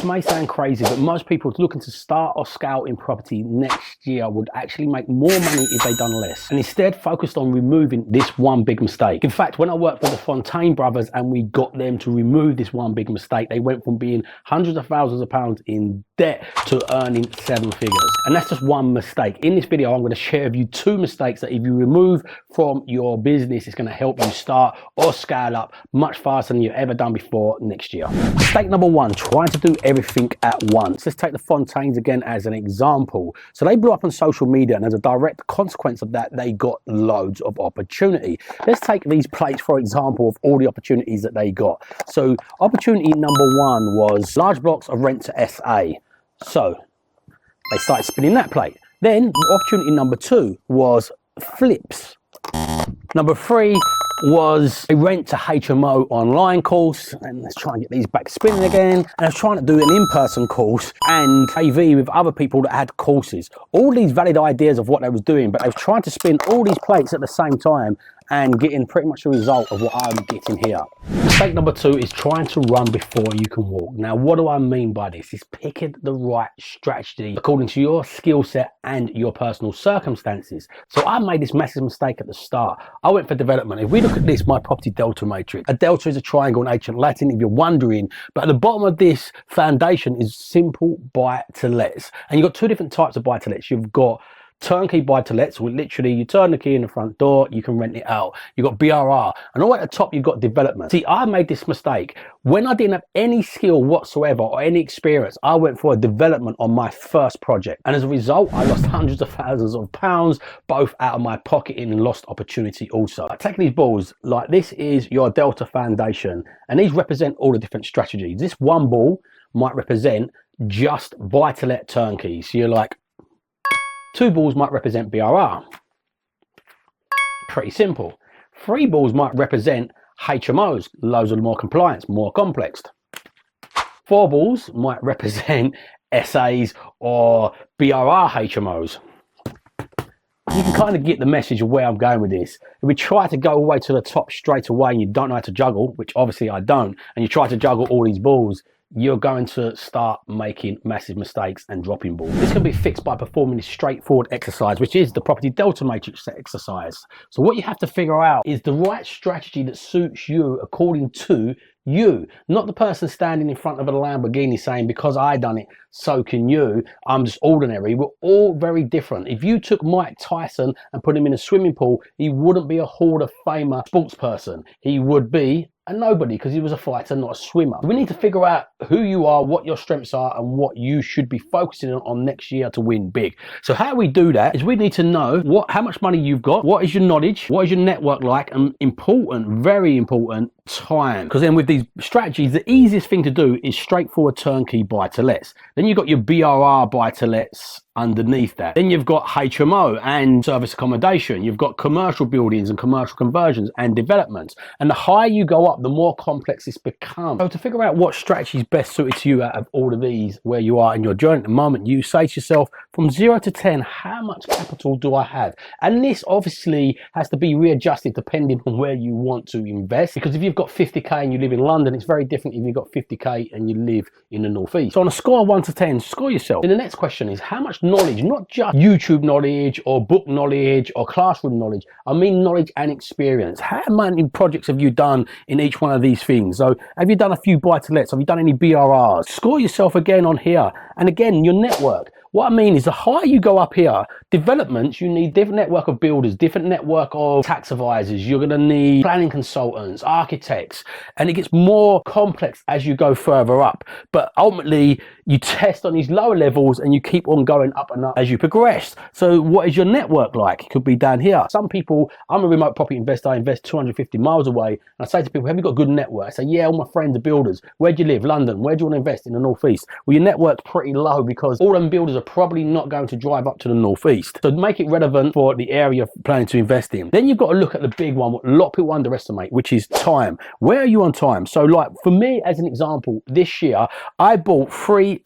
may sound crazy, but most people looking to start or scale in property next year would actually make more money if they done less, and instead focused on removing this one big mistake. In fact, when I worked with the Fontaine brothers and we got them to remove this one big mistake, they went from being hundreds of thousands of pounds in debt to earning 7 figures. And that's just one mistake. In this video, I'm going to share with you 2 mistakes that if you remove from your business, it's going to help you start or scale up much faster than you've ever done before next year. Mistake number 1, trying to do everything at once. Let's take the Fontaines again as an example. So they blew up on social media, and as a direct consequence of that, they got loads of opportunity. Let's take these plates, for example, of all the opportunities that they got. So opportunity number 1 was large blocks of rent to SA. So they started spinning that plate. Then opportunity number 2 was flips. Number 3 was a rent to HMO online course, and let's try and get these back spinning again. And I was trying to do an in-person course and AV with other people that had courses. All these valid ideas of what they was doing, but they was trying to spin all these plates at the same time and getting pretty much the result of what I'm getting here. Mistake number 2 is trying to run before you can walk. Now, what do I mean by this? It's picking the right strategy according to your skill set and your personal circumstances. So I made this massive mistake at the start. I went for development. If we look at this, my property delta matrix, a delta is a triangle in ancient Latin, if you're wondering, but at the bottom of this foundation is simple buy to lets. And you've got 2 different types of buy to lets. You've got turnkey buy to lets, where literally you turn the key in the front door, you can rent it out. You've got BRRR, and all at the top you've got development. See, I made this mistake when I didn't have any skill whatsoever or any experience. I went for a development on my first project, and as a result I lost hundreds of thousands of pounds, both out of my pocket and lost opportunity also. Take these balls, like this is your delta foundation, and these represent all the different strategies. This one ball might represent just buy to let turnkey, so you're like, 2 balls might represent BRR. Pretty simple. 3 balls might represent HMOs, loads of more compliance, more complex. 4 balls might represent SAs or BRR HMOs. You can kind of get the message of where I'm going with this. If we try to go all the way to the top straight away and you don't know how to juggle, which obviously I don't, and you try to juggle all these balls, you're going to start making massive mistakes and dropping balls. This can be fixed by performing this straightforward exercise, which is the property delta matrix exercise. So what you have to figure out is the right strategy that suits you according to you, not the person standing in front of a Lamborghini saying, because I done it, so can you. I'm just ordinary. We're all very different. If you took Mike Tyson and put him in a swimming pool, he wouldn't be a Hall of Famer sports person. He would be a nobody, because he was a fighter, not a swimmer. We need to figure out who you are, what your strengths are, and what you should be focusing on next year to win big. So how we do that is we need to know how much money you've got, what is your knowledge, what is your network like, and important, very important, time. Because then with these strategies, the easiest thing to do is straightforward turnkey buy to lets. Then you've got your BRR buy to lets underneath that. Then you've got HMO and service accommodation. You've got commercial buildings and commercial conversions and developments. And the higher you go up, the more complex this becomes. So to figure out what strategy is best suited to you out of all of these, where you are in your journey at the moment, you say to yourself, from 0 to 10, how much capital do I have? And this obviously has to be readjusted depending on where you want to invest. Because if you've got 50k and you live in London, it's very different if you've got 50k and you live in the northeast. So on a score of 1 to 10, score yourself. And the next question is, how much knowledge, not just YouTube knowledge or book knowledge or classroom knowledge, I mean knowledge and experience. How many projects have you done in each one of these things? So have you done a few buy to lets? Have you done any BRRs? Score yourself again on here. And again, your network. What I mean is the higher you go up here, developments, you need different network of builders, different network of tax advisors. You're going to need planning consultants, architects, and it gets more complex as you go further up. But ultimately, you test on these lower levels and you keep on going up and up as you progress. So what is your network like? It could be down here. Some people, I'm a remote property investor, I invest 250 miles away. And I say to people, have you got a good network? I say, yeah, all my friends are builders. Where do you live? London. Where do you want to invest? In the northeast. Well, your network's pretty low because all them builders are probably not going to drive up to the northeast. So make it relevant for the area you're planning to invest in. Then you've got to look at the big one, what a lot of people underestimate, which is time. Where are you on time? So like for me, as an example, this year, I bought 3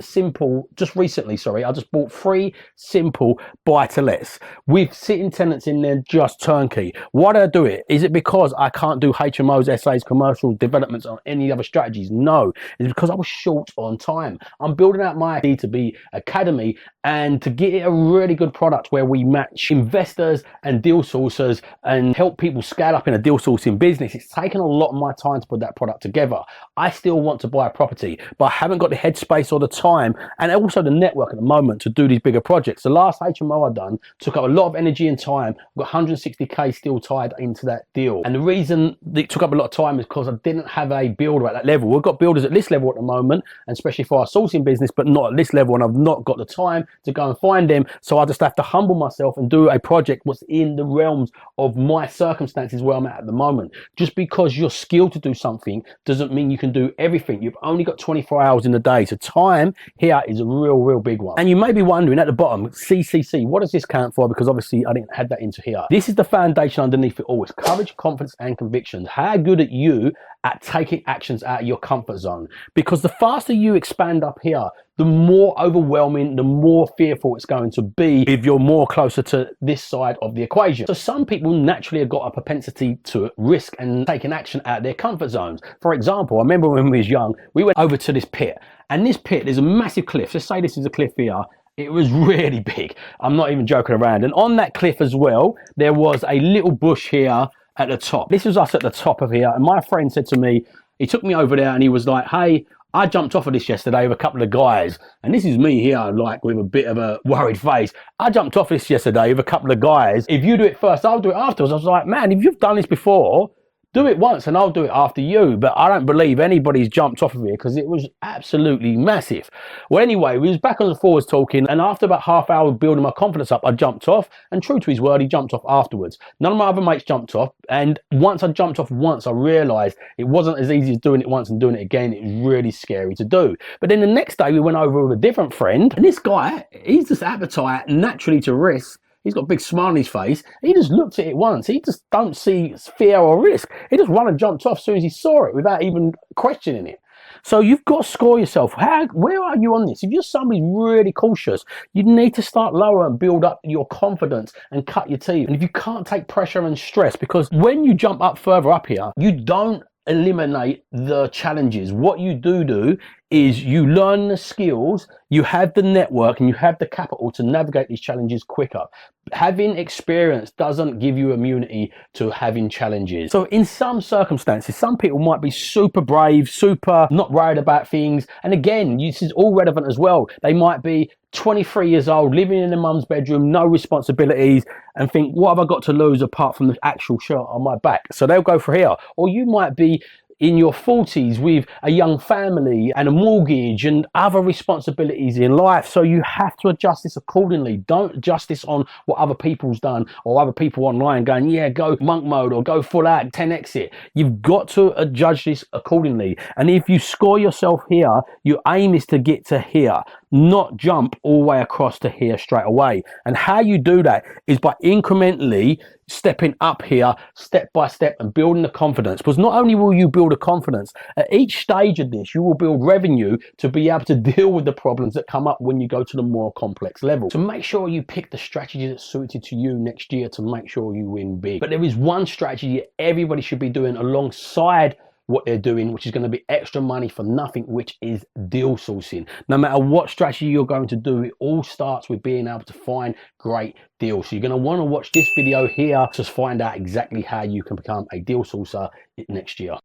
just recently, sorry, I just bought 3 simple buy-to-lets with sitting tenants in there, just turnkey. Why do I do it? Is it because I can't do HMOs, SAs, commercial developments or any other strategies? No, it's because I was short on time. I'm building out my B2B academy, and to get it a really good product where we match investors and deal sourcers and help people scale up in a deal sourcing business, it's taken a lot of my time to put that product together. I still want to buy a property, but I haven't got the headspace or the time and also the network at the moment to do these bigger projects. The last HMO I've done took up a lot of energy and time. I've got 160k still tied into that deal, and the reason it took up a lot of time is because I didn't have a builder at that level. We've got builders at this level at the moment, and especially for our sourcing business, but not at this level, and I've not got the time to go and find them. So I just have to humble myself and do a project what's in the realms of my circumstances where I'm at the moment. Just because you're skilled to do something doesn't mean you can do everything. You've only got 24 hours in the day, so time here is a real big one. And you may be wondering at the bottom, CCC, what does this count for? Because obviously I didn't have that into here. This is the foundation underneath it all. It's courage, confidence and convictions. How good are you at taking actions out of your comfort zone? Because the faster you expand up here, the more overwhelming, the more fearful it's going to be if you're more closer to this side of the equation. So some people naturally have got a propensity to risk and taking action out of their comfort zones. For example, I remember when we was young, we went over to this pit, and this pit, there's a massive cliff. Let's say this is a cliff here. It was really big. I'm not even joking around. And on that cliff as well, there was a little bush here at the top. This was us at the top of here, and my friend said to me, he took me over there and he was like, hey, I jumped off of this yesterday with a couple of guys, and this is me here, like with a bit of a worried face. I jumped off this yesterday with a couple of guys. If you do it first, I'll do it afterwards. I was like, man, if you've done this before, do it once and I'll do it after you. But I don't believe anybody's jumped off of here because it was absolutely massive. Well, anyway, we was back on the forwards talking, and after about half hour of building my confidence up, I jumped off, and true to his word, he jumped off afterwards. None of my other mates jumped off, and once I jumped off once, I realized it wasn't as easy as doing it once and doing it again. It was really scary to do. But then the next day we went over with a different friend, and this guy, he's just appetite naturally to risk. He's got a big smile on his face. He just looked at it once. He just don't see fear or risk. He just ran and jumped off as soon as he saw it without even questioning it. So you've got to score yourself. Where are you on this? If you're somebody really cautious, you need to start lower and build up your confidence and cut your teeth. And if you can't take pressure and stress, because when you jump up further up here, you don't eliminate the challenges. What you do is you learn the skills, you have the network, and you have the capital to navigate these challenges quicker. Having experience doesn't give you immunity to having challenges. So in some circumstances, some people might be super brave, super not worried about things. And again, this is all relevant as well. They might be 23 years old, living in their mum's bedroom, no responsibilities, and think, what have I got to lose apart from the actual shirt on my back? So they'll go for here. Or you might be in your 40s with a young family and a mortgage and other responsibilities in life. So you have to adjust this accordingly. Don't adjust this on what other people's done or other people online going, yeah, go monk mode or go full out, 10x it. You've got to judge this accordingly. And if you score yourself here, your aim is to get to here, not jump all the way across to here straight away. And how you do that is by incrementally stepping up here step by step and building the confidence. Because not only will you build a confidence, at each stage of this you will build revenue to be able to deal with the problems that come up when you go to the more complex level. So make sure you pick the strategy that's suited to you next year to make sure you win big. But there is one strategy everybody should be doing alongside what they're doing, which is going to be extra money for nothing, which is deal sourcing. No matter what strategy you're going to do, it all starts with being able to find great deals. So you're going to want to watch this video here to find out exactly how you can become a deal sourcer next year.